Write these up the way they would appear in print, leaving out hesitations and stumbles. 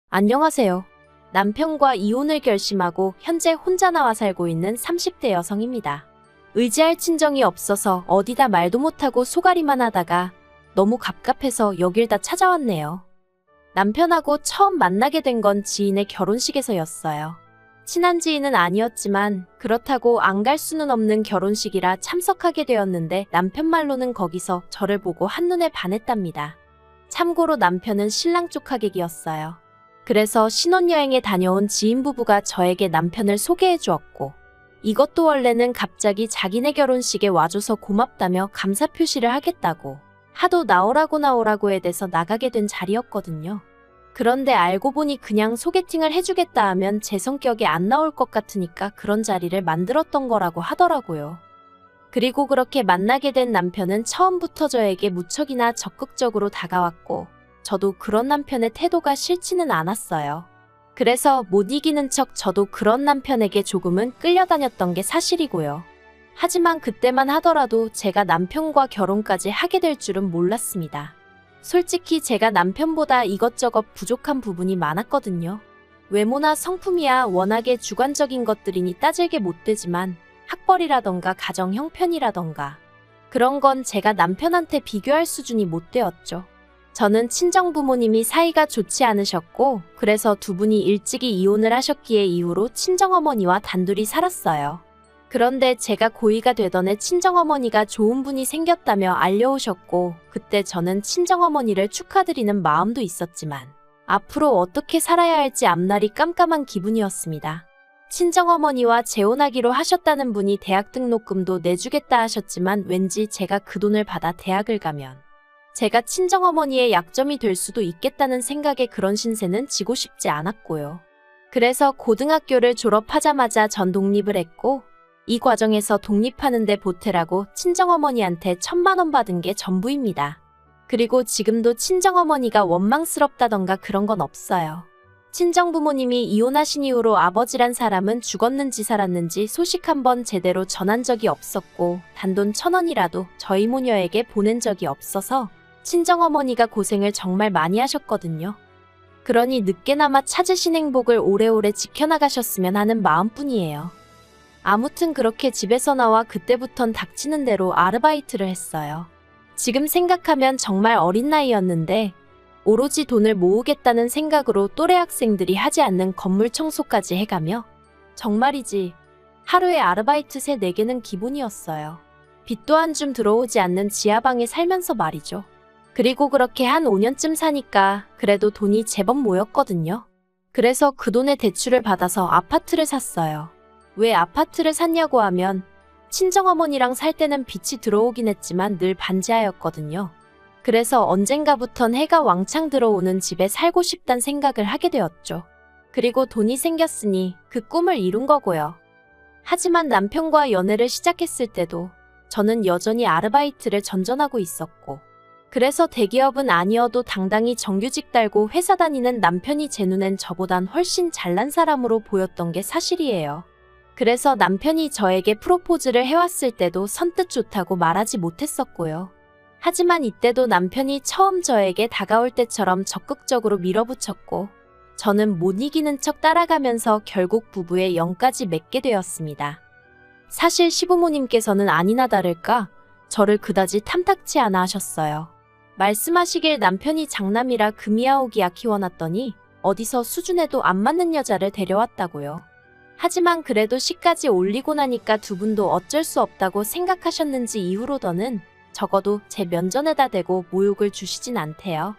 안녕하세요. 남편과 이혼을 결심하고 현재 혼자 나와 살고 있는 30대 여성입니다. 의지할 친정이 없어서 어디다 말도 못하고 소갈이만 하다가 너무 갑갑해서 여길 다 찾아왔네요. 남편하고 처음 만나게 된 건 지인의 결혼식에서였어요. 친한 지인은 아니었지만 그렇다고 안 갈 수는 없는 결혼식이라 참석하게 되었는데 남편 말로는 거기서 저를 보고 한눈에 반했답니다. 참고로 남편은 신랑 쪽 하객이었어요. 그래서 신혼여행에 다녀온 지인 부부가 저에게 남편을 소개해 주었고, 이것도 원래는 갑자기 자기네 결혼식에 와줘서 고맙다며 감사 표시를 하겠다고 하도 나오라고 해대서 나가게 된 자리였거든요. 그런데 알고 보니 그냥 소개팅을 해주겠다 하면 제 성격이 안 나올 것 같으니까 그런 자리를 만들었던 거라고 하더라고요. 그리고 그렇게 만나게 된 남편은 처음부터 저에게 무척이나 적극적으로 다가왔고, 저도 그런 남편의 태도가 싫지는 않았어요. 그래서 못 이기는 척 저도 그런 남편에게 조금은 끌려다녔던 게 사실이고요. 하지만 그때만 하더라도 제가 남편과 결혼까지 하게 될 줄은 몰랐습니다. 솔직히 제가 남편보다 이것저것 부족한 부분이 많았거든요. 외모나 성품이야 워낙에 주관적인 것들이니 따질게 못 되지만 학벌이라던가 가정 형편이라던가 그런 건 제가 남편한테 비교할 수준이 못 되었죠. 저는 친정 부모님이 사이가 좋지 않으셨고 그래서 두 분이 일찍이 이혼을 하셨기에 이후로 친정어머니와 단둘이 살았어요. 그런데 제가 고이가 되던 해 친정어머니가 좋은 분이 생겼다며 알려오셨고 그때 저는 친정어머니를 축하드리는 마음도 있었지만 앞으로 어떻게 살아야 할지 앞날이 깜깜한 기분이었습니다. 친정어머니와 재혼하기로 하셨다는 분이 대학 등록금도 내주겠다 하셨지만 왠지 제가 그 돈을 받아 대학을 가면 제가 친정어머니의 약점이 될 수도 있겠다는 생각에 그런 신세는 지고 싶지 않았고요. 그래서 고등학교를 졸업하자마자 전 독립을 했고 이 과정에서 독립하는데 보태라고 친정어머니한테 1,000만 원 받은 게 전부입니다. 그리고 지금도 친정어머니가 원망스럽다던가 그런 건 없어요. 친정부모님이 이혼하신 이후로 아버지란 사람은 죽었는지 살았는지 소식 한번 제대로 전한 적이 없었고 단돈 1,000원이라도 저희 모녀에게 보낸 적이 없어서 친정어머니가 고생을 정말 많이 하셨거든요. 그러니 늦게나마 찾으신 행복을 오래오래 지켜나가셨으면 하는 마음뿐이에요. 아무튼 그렇게 집에서 나와 그때부턴 닥치는 대로 아르바이트를 했어요. 지금 생각하면 정말 어린 나이였는데 오로지 돈을 모으겠다는 생각으로 또래 학생들이 하지 않는 건물 청소까지 해가며 정말이지 하루에 아르바이트 3, 4개는 기본이었어요. 빚도 한 줌 들어오지 않는 지하방에 살면서 말이죠. 그리고 그렇게 한 5년쯤 사니까 그래도 돈이 제법 모였거든요. 그래서 그 돈에 대출을 받아서 아파트를 샀어요. 왜 아파트를 샀냐고 하면 친정어머니랑 살 때는 빚이 들어오긴 했지만 늘 반지하였거든요. 그래서 언젠가부턴 해가 왕창 들어오는 집에 살고 싶단 생각을 하게 되었죠. 그리고 돈이 생겼으니 그 꿈을 이룬 거고요. 하지만 남편과 연애를 시작했을 때도 저는 여전히 아르바이트를 전전하고 있었고 그래서 대기업은 아니어도 당당히 정규직 달고 회사 다니는 남편이 제 눈엔 저보단 훨씬 잘난 사람으로 보였던 게 사실이에요. 그래서 남편이 저에게 프로포즈를 해왔을 때도 선뜻 좋다고 말하지 못했었고요. 하지만 이때도 남편이 처음 저에게 다가올 때처럼 적극적으로 밀어붙였고 저는 못 이기는 척 따라가면서 결국 부부의 영까지 맺게 되었습니다. 사실 시부모님께서는 아니나 다를까 저를 그다지 탐탁치 않아 하셨어요. 말씀하시길 남편이 장남이라 금이아오기야 키워놨더니 어디서 수준에도 안 맞는 여자를 데려왔다고요. 하지만 그래도 시까지 올리고 나니까 두 분도 어쩔 수 없다고 생각하셨는지 이후로 더는 적어도 제 면전에다 대고 모욕을 주시진 않대요.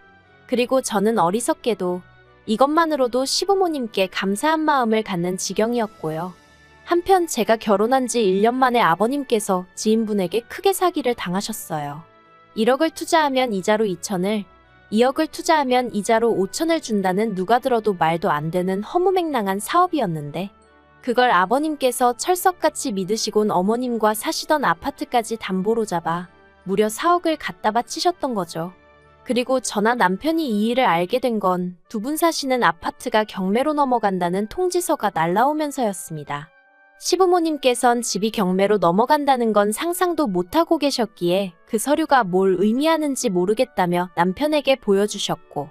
그리고 저는 어리석게도 이것만으로도 시부모님께 감사한 마음을 갖는 지경이었고요. 한편 제가 결혼한 지 1년 만에 아버님께서 지인분에게 크게 사기를 당하셨어요. 1억을 투자하면 이자로 2천을, 2억을 투자하면 이자로 5천을 준다는 누가 들어도 말도 안 되는 허무맹랑한 사업이었는데 그걸 아버님께서 철석같이 믿으시곤 어머님과 사시던 아파트까지 담보로 잡아 무려 4억을 갖다 바치셨던 거죠. 그리고 저나 남편이 이 일을 알게 된 건 두 분 사시는 아파트가 경매로 넘어간다는 통지서가 날라오면서였습니다. 시부모님께선 집이 경매로 넘어간다는 건 상상도 못하고 계셨기에 그 서류가 뭘 의미하는지 모르겠다며 남편에게 보여주셨고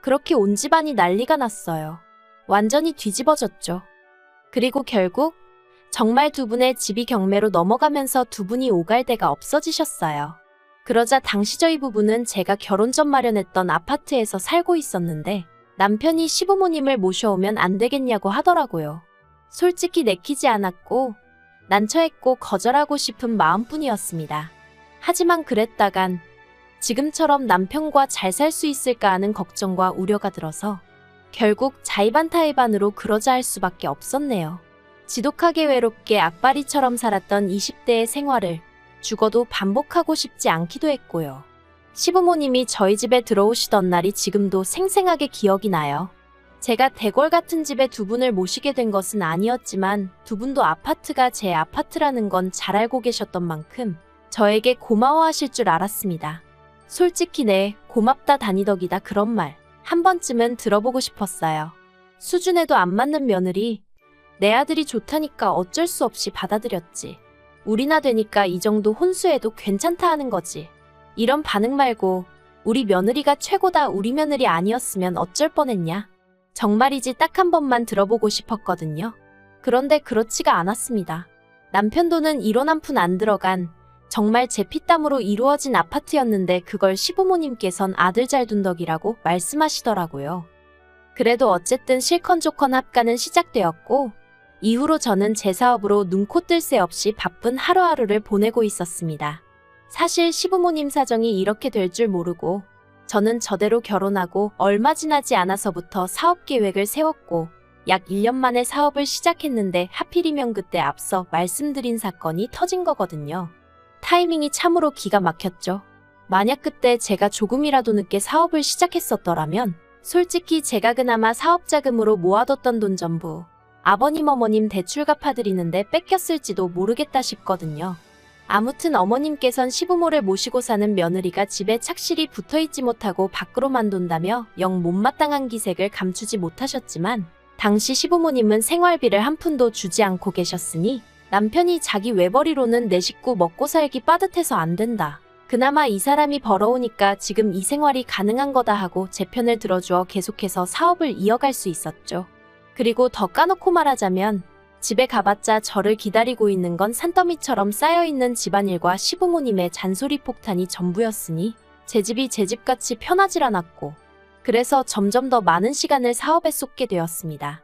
그렇게 온 집안이 난리가 났어요. 완전히 뒤집어졌죠. 그리고 결국 정말 두 분의 집이 경매로 넘어가면서 두 분이 오갈 데가 없어지셨어요. 그러자 당시 저희 부부는 제가 결혼 전 마련했던 아파트에서 살고 있었는데 남편이 시부모님을 모셔오면 안 되겠냐고 하더라고요. 솔직히 내키지 않았고 난처했고 거절하고 싶은 마음뿐이었습니다. 하지만 그랬다간 지금처럼 남편과 잘 살 수 있을까 하는 걱정과 우려가 들어서 결국 자의반타의반으로 그러자 할 수밖에 없었네요. 지독하게 외롭게 악바리처럼 살았던 20대의 생활을 죽어도 반복하고 싶지 않기도 했고요. 시부모님이 저희 집에 들어오시던 날이 지금도 생생하게 기억이 나요. 제가 대궐 같은 집에 두 분을 모시게 된 것은 아니었지만 두 분도 아파트가 제 아파트라는 건 잘 알고 계셨던 만큼 저에게 고마워하실 줄 알았습니다. 솔직히 네, 고맙다 다니덕이다 그런 말 한 번쯤은 들어보고 싶었어요. 수준에도 안 맞는 며느리, 내 아들이 좋다니까 어쩔 수 없이 받아들였지. 우리나 되니까 이 정도 혼수해도 괜찮다 하는 거지. 이런 반응 말고 우리 며느리가 최고다 우리 며느리 아니었으면 어쩔 뻔했냐. 정말이지 딱 한 번만 들어보고 싶었거든요. 그런데 그렇지가 않았습니다. 남편 돈은 1원 한 푼 안 들어간 정말 제 피땀으로 이루어진 아파트였는데 그걸 시부모님께선 아들 잘 둔 덕이라고 말씀하시더라고요. 그래도 어쨌든 실컷조건 합가는 시작되었고 이후로 저는 제 사업으로 눈코 뜰 새 없이 바쁜 하루하루를 보내고 있었습니다. 사실 시부모님 사정이 이렇게 될 줄 모르고 저는 저대로 결혼하고 얼마 지나지 않아서부터 사업 계획을 세웠고 약 1년 만에 사업을 시작했는데 하필이면 그때 앞서 말씀드린 사건이 터진 거거든요. 타이밍이 참으로 기가 막혔죠. 만약 그때 제가 조금이라도 늦게 사업을 시작했었더라면 솔직히 제가 그나마 사업 자금으로 모아뒀던 돈 전부 아버님 어머님 대출 갚아드리는데 뺏겼을지도 모르겠다 싶거든요. 아무튼 어머님께선 시부모를 모시고 사는 며느리가 집에 착실히 붙어있지 못하고 밖으로만 돈다며 영 못마땅한 기색을 감추지 못하셨지만 당시 시부모님은 생활비를 한 푼도 주지 않고 계셨으니 남편이 자기 외벌이로는 내 식구 먹고 살기 빠듯해서 안 된다. 그나마 이 사람이 벌어오니까 지금 이 생활이 가능한 거다 하고 제 편을 들어주어 계속해서 사업을 이어갈 수 있었죠. 그리고 더 까놓고 말하자면 집에 가봤자 저를 기다리고 있는 건 산더미처럼 쌓여있는 집안일과 시부모님의 잔소리 폭탄이 전부였으니 제 집이 제 집같이 편하질 않았고 그래서 점점 더 많은 시간을 사업에 쏟게 되었습니다.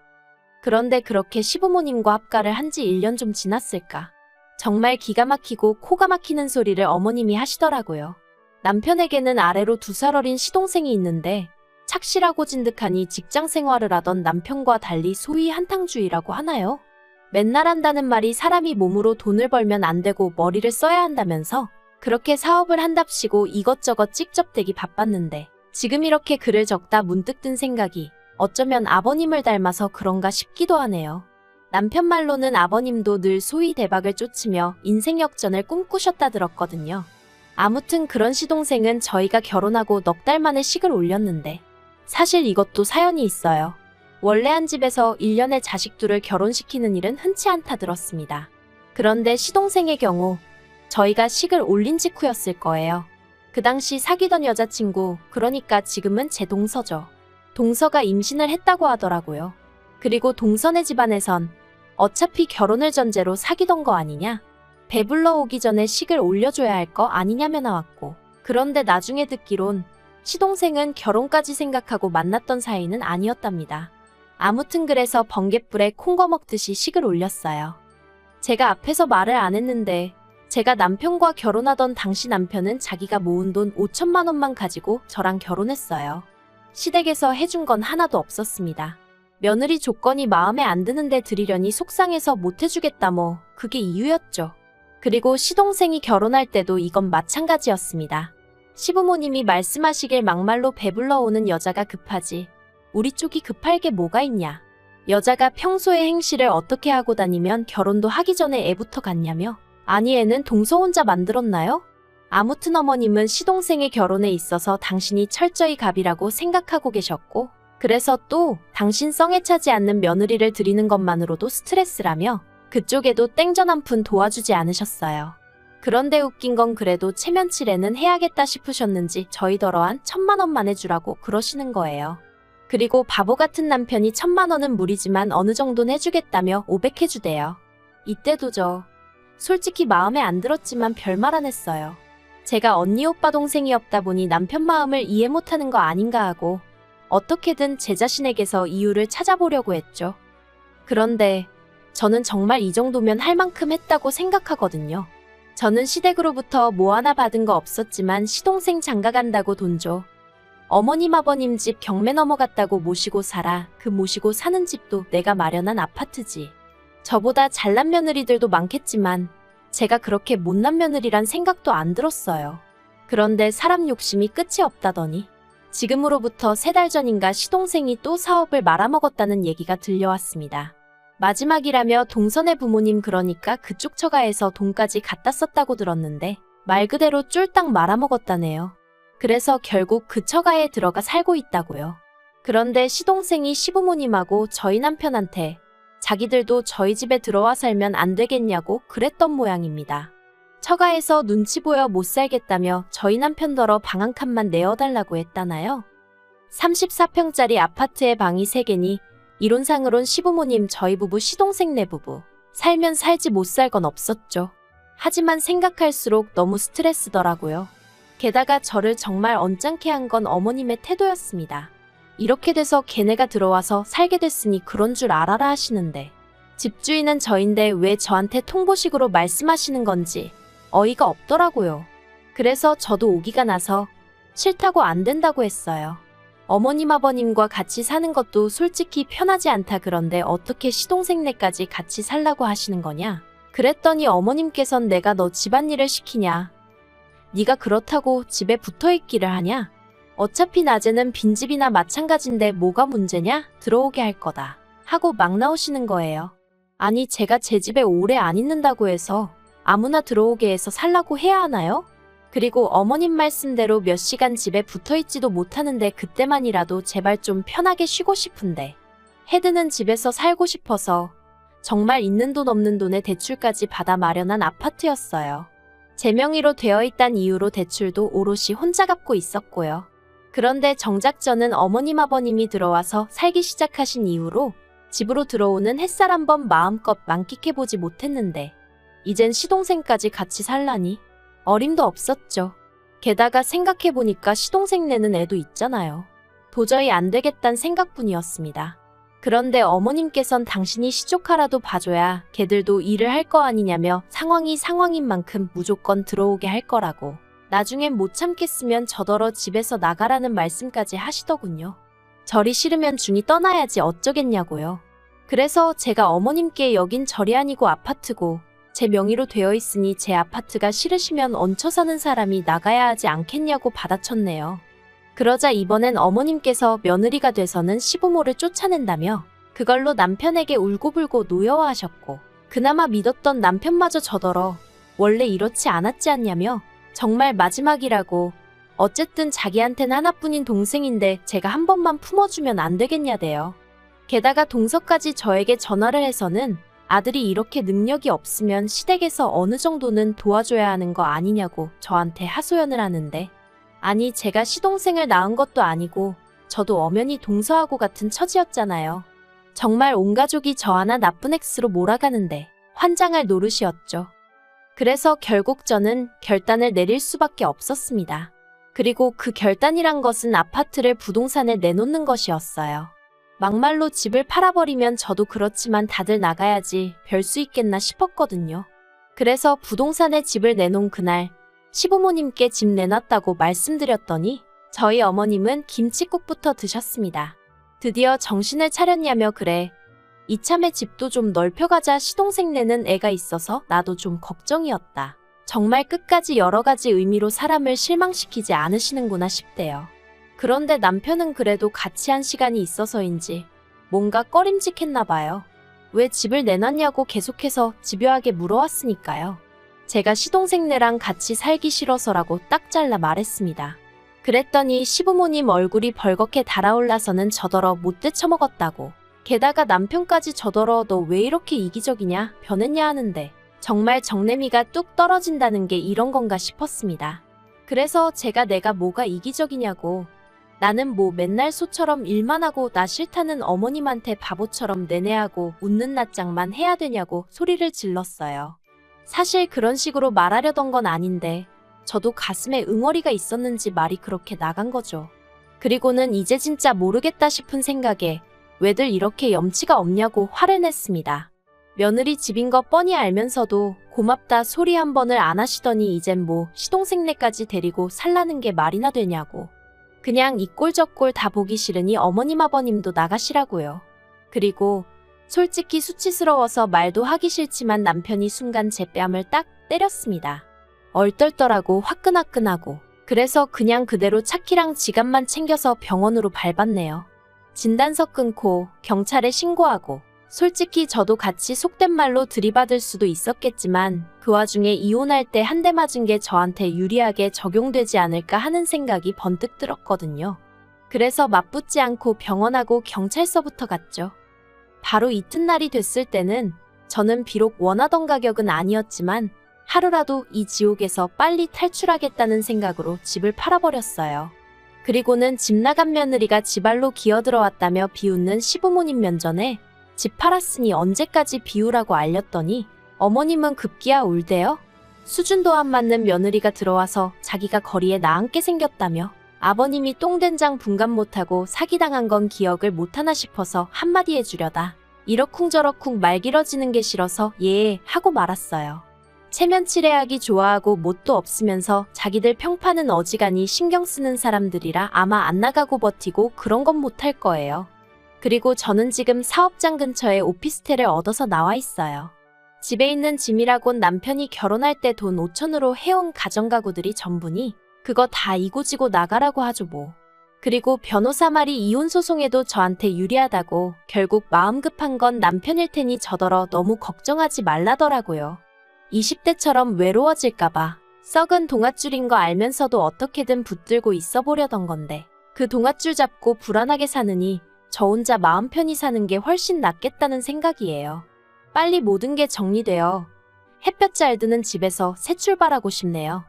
그런데 그렇게 시부모님과 합가를 한 지 1년 좀 지났을까. 정말 기가 막히고 코가 막히는 소리를 어머님이 하시더라고요. 남편에게는 아래로 2살 어린 시동생이 있는데 착실하고 진득하니 직장 생활을 하던 남편과 달리 소위 한탕주의라고 하나요? 맨날 한다는 말이 사람이 몸으로 돈을 벌면 안 되고 머리를 써야 한다면서 그렇게 사업을 한답시고 이것저것 찍접대기 바빴는데 지금 이렇게 글을 적다 문득 든 생각이 어쩌면 아버님을 닮아서 그런가 싶기도 하네요. 남편 말로는 아버님도 늘 소위 대박을 쫓으며 인생 역전을 꿈꾸셨다 들었거든요. 아무튼 그런 시동생은 저희가 결혼하고 넉 달 만에 식을 올렸는데 사실 이것도 사연이 있어요. 원래 한 집에서 1년에 자식 둘을 결혼시키는 일은 흔치 않다 들었습니다. 그런데 시동생의 경우 저희가 식을 올린 직후였을 거예요. 그 당시 사귀던 여자친구, 그러니까 지금은 제 동서죠. 동서가 임신을 했다고 하더라고요. 그리고 동서네 집안에선 어차피 결혼을 전제로 사귀던 거 아니냐? 배불러 오기 전에 식을 올려줘야 할 거 아니냐며 나왔고 그런데 나중에 듣기론 시동생은 결혼까지 생각하고 만났던 사이는 아니었답니다. 아무튼 그래서 번갯불에 콩거 먹듯이 식을 올렸어요. 제가 앞에서 말을 안 했는데 제가 남편과 결혼하던 당시 남편은 자기가 모은 돈 5천만 원만 가지고 저랑 결혼했어요. 시댁에서 해준 건 하나도 없었습니다. 며느리 조건이 마음에 안 드는데 드리려니 속상해서 못 해주겠다 뭐 그게 이유였죠. 그리고 시동생이 결혼할 때도 이건 마찬가지였습니다. 시부모님이 말씀하시길 막말로 배불러 오는 여자가 급하지 우리 쪽이 급할 게 뭐가 있냐. 여자가 평소에 행실을 어떻게 하고 다니면 결혼도 하기 전에 애부터 갔냐며. 아니 애는 동서 혼자 만들었나요? 아무튼 어머님은 시동생의 결혼에 있어서 당신이 철저히 갑이라고 생각하고 계셨고 그래서 또 당신 성에 차지 않는 며느리를 드리는 것만으로도 스트레스라며 그쪽에도 땡전 한 푼 도와주지 않으셨어요. 그런데 웃긴 건 그래도 체면치레는 해야겠다 싶으셨는지 저희더러한 1,000만 원만 해주라고 그러시는 거예요. 그리고 바보 같은 남편이 1,000만 원은 무리지만 어느 정도는 해주겠다며 500 해주대요. 이때도 솔직히 마음에 안 들었지만 별말 안 했어요. 제가 언니 오빠 동생이 없다 보니 남편 마음을 이해 못하는 거 아닌가 하고 어떻게든 제 자신에게서 이유를 찾아보려고 했죠. 그런데 저는 정말 이 정도면 할 만큼 했다고 생각하거든요. 저는 시댁으로부터 뭐 하나 받은 거 없었지만 시동생 장가 간다고 돈 줘. 어머님 아버님 집 경매 넘어갔다고 모시고 살아. 그 모시고 사는 집도 내가 마련한 아파트지. 저보다 잘난 며느리들도 많겠지만 제가 그렇게 못난 며느리란 생각도 안 들었어요. 그런데 사람 욕심이 끝이 없다더니 지금으로부터 3달 전인가 시동생이 또 사업을 말아먹었다는 얘기가 들려왔습니다. 마지막이라며 동선의 부모님 그러니까 그쪽 처가에서 돈까지 갖다 썼다고 들었는데 말 그대로 쫄딱 말아먹었다네요. 그래서 결국 그 처가에 들어가 살고 있다고요. 그런데 시동생이 시부모님하고 저희 남편한테 자기들도 저희 집에 들어와 살면 안 되겠냐고 그랬던 모양입니다. 처가에서 눈치 보여 못 살겠다며 저희 남편더러 방 한 칸만 내어달라고 했다나요? 34평짜리 아파트에 방이 3개니 이론상으론 시부모님 저희 부부 시동생 내 부부 살면 살지 못 살 건 없었죠. 하지만 생각할수록 너무 스트레스더라고요. 게다가 저를 정말 언짢게 한 건 어머님의 태도였습니다. 이렇게 돼서 걔네가 들어와서 살게 됐으니 그런 줄 알아라 하시는데 집주인은 저인데 왜 저한테 통보식으로 말씀하시는 건지 어이가 없더라고요. 그래서 저도 오기가 나서 싫다고 안 된다고 했어요. 어머님 아버님과 같이 사는 것도 솔직히 편하지 않다. 그런데 어떻게 시동생네까지 같이 살라고 하시는 거냐? 그랬더니 어머님께선 내가 너 집안일을 시키냐? 네가 그렇다고 집에 붙어있기를 하냐? 어차피 낮에는 빈집이나 마찬가지인데 뭐가 문제냐? 들어오게 할 거다. 하고 막 나오시는 거예요. 아니 제가 제 집에 오래 안 있는다고 해서 아무나 들어오게 해서 살라고 해야 하나요? 그리고 어머님 말씀대로 몇 시간 집에 붙어있지도 못하는데 그때만이라도 제발 좀 편하게 쉬고 싶은데 헤드는 집에서 살고 싶어서 정말 있는 돈 없는 돈에 대출까지 받아 마련한 아파트였어요. 제 명의로 되어 있단 이유로 대출도 오롯이 혼자 갚고 있었고요. 그런데 정작 저는 어머님 아버님이 들어와서 살기 시작하신 이후로 집으로 들어오는 햇살 한번 마음껏 만끽해보지 못했는데 이젠 시동생까지 같이 살라니 어림도 없었죠. 게다가 생각해보니까 시동생네는 애도 있잖아요. 도저히 안 되겠단 생각뿐이었습니다. 그런데 어머님께선 당신이 시조카라도 봐줘야 걔들도 일을 할 거 아니냐며 상황이 상황인 만큼 무조건 들어오게 할 거라고 나중엔 못 참겠으면 저더러 집에서 나가라는 말씀까지 하시더군요. 절이 싫으면 중이 떠나야지 어쩌겠냐고요. 그래서 제가 어머님께 여긴 절이 아니고 아파트고 제 명의로 되어 있으니 제 아파트가 싫으시면 얹혀 사는 사람이 나가야 하지 않겠냐고 받아쳤네요. 그러자 이번엔 어머님께서 며느리가 돼서는 시부모를 쫓아낸다며 그걸로 남편에게 울고불고 노여워하셨고 그나마 믿었던 남편마저 저더러 원래 이렇지 않았지 않냐며 정말 마지막이라고 어쨌든 자기한텐 하나뿐인 동생인데 제가 한 번만 품어주면 안 되겠냐대요. 게다가 동서까지 저에게 전화를 해서는 아들이 이렇게 능력이 없으면 시댁에서 어느 정도는 도와줘야 하는 거 아니냐고 저한테 하소연을 하는데 아니 제가 시동생을 낳은 것도 아니고 저도 엄연히 동서하고 같은 처지였잖아요. 정말 온 가족이 저 하나 나쁜 X로 몰아가는데 환장할 노릇이었죠. 그래서 결국 저는 결단을 내릴 수밖에 없었습니다. 그리고 그 결단이란 것은 아파트를 부동산에 내놓는 것이었어요. 막말로 집을 팔아버리면 저도 그렇지만 다들 나가야지 별 수 있겠나 싶었거든요. 그래서 부동산에 집을 내놓은 그날 시부모님께 집 내놨다고 말씀드렸더니 저희 어머님은 김칫국부터 드셨습니다. 드디어 정신을 차렸냐며 그래. 이참에 집도 좀 넓혀가자. 시동생네는 애가 있어서 나도 좀 걱정이었다. 정말 끝까지 여러 가지 의미로 사람을 실망시키지 않으시는구나 싶대요. 그런데 남편은 그래도 같이 한 시간이 있어서인지 뭔가 꺼림직했나 봐요. 왜 집을 내놨냐고 계속해서 집요하게 물어왔으니까요. 제가 시동생네랑 같이 살기 싫어서라고 딱 잘라 말했습니다. 그랬더니 시부모님 얼굴이 벌겋게 달아올라서는 저더러 못돼 처먹었다고. 게다가 남편까지 저더러 너 왜 이렇게 이기적이냐 변했냐 하는데 정말 정내미가 뚝 떨어진다는 게 이런 건가 싶었습니다. 그래서 제가 내가 뭐가 이기적이냐고, 나는 뭐 맨날 소처럼 일만 하고 나 싫다는 어머님한테 바보처럼 내내하고 웃는 낯장만 해야 되냐고 소리를 질렀어요. 사실 그런 식으로 말하려던 건 아닌데 저도 가슴에 응어리가 있었는지 말이 그렇게 나간 거죠. 그리고는 이제 진짜 모르겠다 싶은 생각에 왜들 이렇게 염치가 없냐고 화를 냈습니다. 며느리 집인 거 뻔히 알면서도 고맙다 소리 한 번을 안 하시더니 이젠 뭐 시동생네까지 데리고 살라는 게 말이나 되냐고. 그냥 이 꼴 저 꼴 다 보기 싫으니 어머님 아버님도 나가시라고요. 그리고 솔직히 수치스러워서 말도 하기 싫지만 남편이 순간 제 뺨을 딱 때렸습니다. 얼떨떨하고 화끈화끈하고. 그래서 그냥 그대로 차키랑 지갑만 챙겨서 병원으로 밟았네요. 진단서 끊고 경찰에 신고하고. 솔직히 저도 같이 속된 말로 들이받을 수도 있었겠지만 그 와중에 이혼할 때 한 대 맞은 게 저한테 유리하게 적용되지 않을까 하는 생각이 번뜩 들었거든요. 그래서 맞붙지 않고 병원하고 경찰서부터 갔죠. 바로 이튿날이 됐을 때는 저는 비록 원하던 가격은 아니었지만 하루라도 이 지옥에서 빨리 탈출하겠다는 생각으로 집을 팔아버렸어요. 그리고는 집 나간 며느리가 집 안로 기어들어왔다며 비웃는 시부모님 면전에 집 팔았으니 언제까지 비우라고 알렸더니 어머님은 급기야 울대요. 수준도 안 맞는 며느리가 들어와서 자기가 거리에 나앉게 생겼다며 아버님이 똥된장 분간 못하고 사기당한 건 기억을 못하나 싶어서 한마디 해주려다 이러쿵저러쿵 말 길어지는 게 싫어서 예 하고 말았어요. 체면치레하기 좋아하고 뭣도 없으면서 자기들 평판은 어지간히 신경 쓰는 사람들이라 아마 안 나가고 버티고 그런 건 못할 거예요. 그리고 저는 지금 사업장 근처에 오피스텔을 얻어서 나와 있어요. 집에 있는 짐이라곤 남편이 결혼할 때 돈 5천으로 해온 가정가구들이 전부니 그거 다 이고지고 나가라고 하죠 뭐. 그리고 변호사 말이 이혼 소송에도 저한테 유리하다고 결국 마음 급한 건 남편일 테니 저더러 너무 걱정하지 말라더라고요. 20대처럼 외로워질까봐 썩은 동아줄인 거 알면서도 어떻게든 붙들고 있어 보려던 건데 그 동아줄 잡고 불안하게 사느니 저 혼자 마음 편히 사는 게 훨씬 낫겠다는 생각이에요. 빨리 모든 게 정리되어 햇볕 잘 드는 집에서 새 출발하고 싶네요.